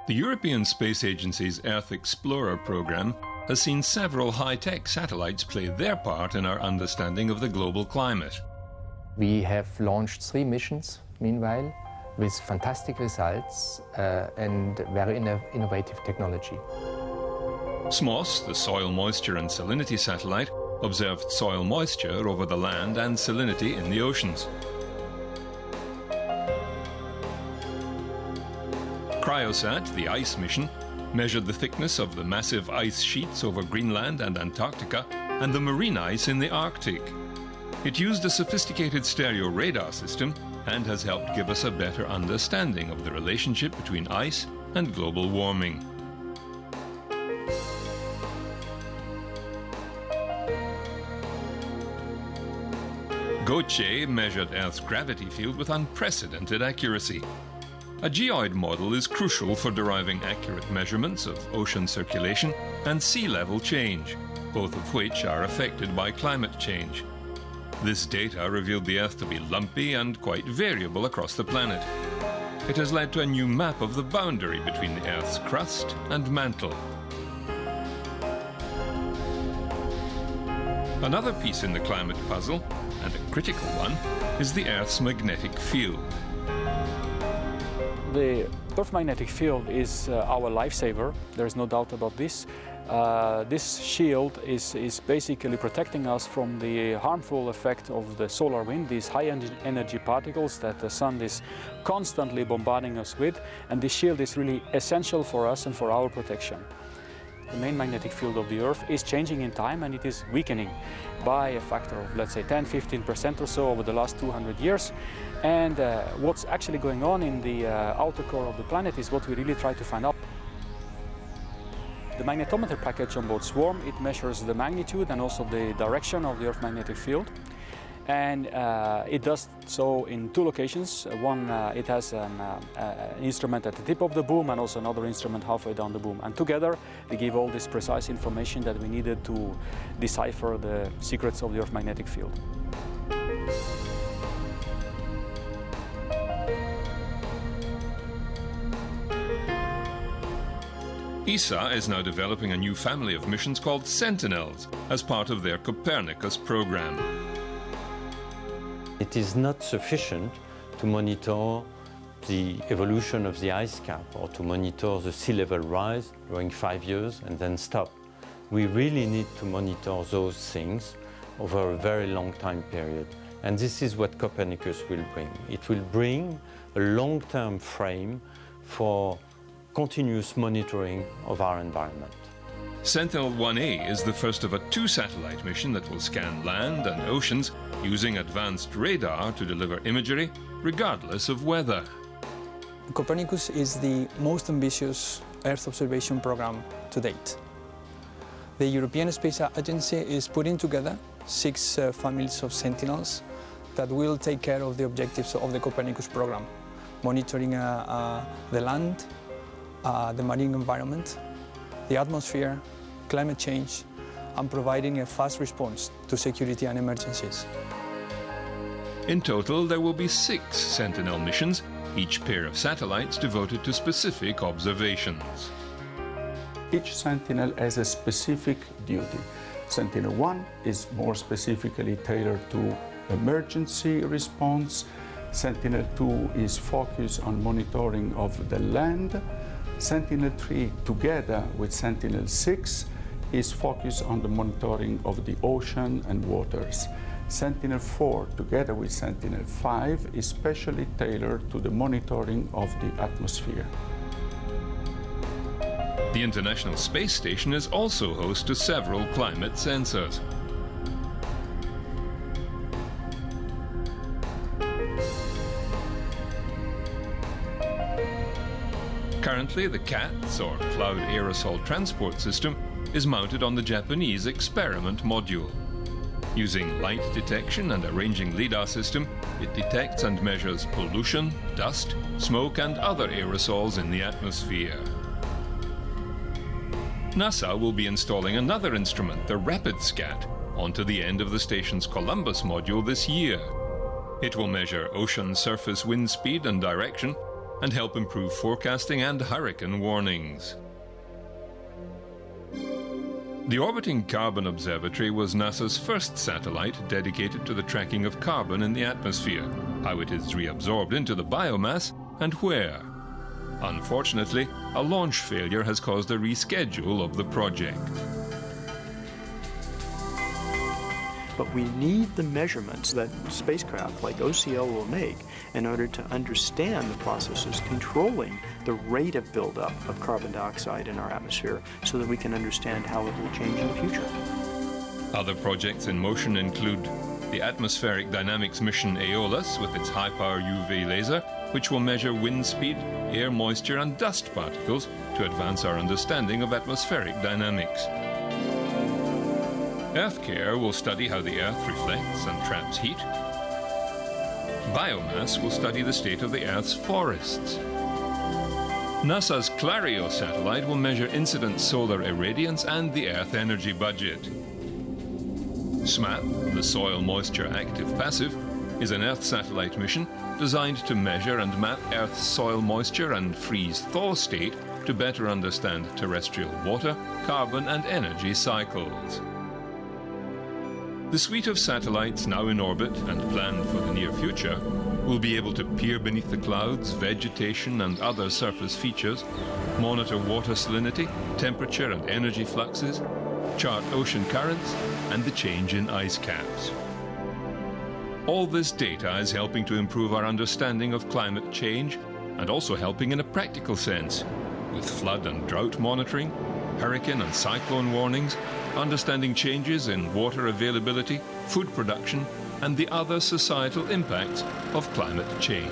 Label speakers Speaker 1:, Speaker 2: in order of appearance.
Speaker 1: The European Space Agency's Earth Explorer program has seen several high-tech satellites play their part in our understanding of the global climate.
Speaker 2: We have launched 3 missions, meanwhile, with fantastic results and very innovative technology.
Speaker 1: SMOS, the Soil Moisture and Salinity Satellite, observed soil moisture over the land and salinity in the oceans. Cryosat, the ice mission, measured the thickness of the massive ice sheets over Greenland and Antarctica and the marine ice in the Arctic. It used a sophisticated stereo radar system and has helped give us a better understanding of the relationship between ice and global warming. GOCE measured Earth's gravity field with unprecedented accuracy. A geoid model is crucial for deriving accurate measurements of ocean circulation and sea level change, both of which are affected by climate change. This data revealed the Earth to be lumpy and quite variable across the planet. It has led to a new map of the boundary between the Earth's crust and mantle. Another piece in the climate puzzle, and a critical one, is the Earth's magnetic field.
Speaker 3: The Earth magnetic field is our lifesaver, there is no doubt about this. This shield is basically protecting us from the harmful effect of the solar wind, these high energy particles that the sun is constantly bombarding us with, and this shield is really essential for us and for our protection. The main magnetic field of the Earth is changing in time, and it is weakening by a factor of, let's say, 10–15% or so over the last 200 years. And what's actually going on in the outer core of the planet is what we really try to find out. The magnetometer package on board Swarm, it measures the magnitude and also the direction of the Earth magnetic field. And it does so in 2 locations. One, it has an instrument at the tip of the boom and also another instrument halfway down the boom. And together, they give all this precise information that we needed to decipher the secrets of the Earth magnetic field.
Speaker 1: ESA is now developing a new family of missions called Sentinels as part of their Copernicus program.
Speaker 4: It is not sufficient to monitor the evolution of the ice cap or to monitor the sea level rise during 5 years and then stop. We really need to monitor those things over a very long time period. And this is what Copernicus will bring. It will bring a long-term frame for continuous monitoring of our environment.
Speaker 1: Sentinel-1A is the first of a 2-satellite mission that will scan land and oceans using advanced radar to deliver imagery regardless of weather.
Speaker 5: Copernicus is the most ambitious Earth observation program to date. The European Space Agency is putting together 6 families of Sentinels that will take care of the objectives of the Copernicus program, monitoring the land, the marine environment, the atmosphere, climate change, and providing a fast response to security and emergencies.
Speaker 1: In total, there will be 6 Sentinel missions, each pair of satellites devoted to specific observations.
Speaker 6: Each Sentinel has a specific duty. Sentinel-1 is more specifically tailored to emergency response. Sentinel-2 is focused on monitoring of the land. Sentinel-3, together with Sentinel-6, is focused on the monitoring of the ocean and waters. Sentinel-4, together with Sentinel-5, is specially tailored to the monitoring of the atmosphere.
Speaker 1: The International Space Station is also host to several climate sensors. Currently, the CATS, or Cloud Aerosol Transport System, is mounted on the Japanese experiment module. Using light detection and a ranging LIDAR system, it detects and measures pollution, dust, smoke and other aerosols in the atmosphere. NASA will be installing another instrument, the RapidScat, onto the end of the station's Columbus module this year. It will measure ocean surface wind speed and direction and help improve forecasting and hurricane warnings. The Orbiting Carbon Observatory was NASA's first satellite dedicated to the tracking of carbon in the atmosphere, how it is reabsorbed into the biomass, and where. Unfortunately, a launch failure has caused a reschedule of the project.
Speaker 7: But we need the measurements that spacecraft like OCL will make in order to understand the processes controlling the rate of buildup of carbon dioxide in our atmosphere so that we can understand how it will change in the future.
Speaker 1: Other projects in motion include the Atmospheric Dynamics mission Aeolus with its high-power UV laser, which will measure wind speed, air moisture and dust particles to advance our understanding of atmospheric dynamics. EarthCare will study how the Earth reflects and traps heat. Biomass will study the state of the Earth's forests. NASA's Clario satellite will measure incident solar irradiance and the Earth energy budget. SMAP, the Soil Moisture Active Passive, is an Earth satellite mission designed to measure and map Earth's soil moisture and freeze-thaw state to better understand terrestrial water, carbon and energy cycles. The suite of satellites now in orbit and planned for the near future will be able to peer beneath the clouds, vegetation and other surface features, monitor water salinity, temperature and energy fluxes, chart ocean currents and the change in ice caps. All this data is helping to improve our understanding of climate change and also helping in a practical sense, with flood and drought monitoring, hurricane and cyclone warnings, understanding changes in water availability, food production, and the other societal impacts of climate change.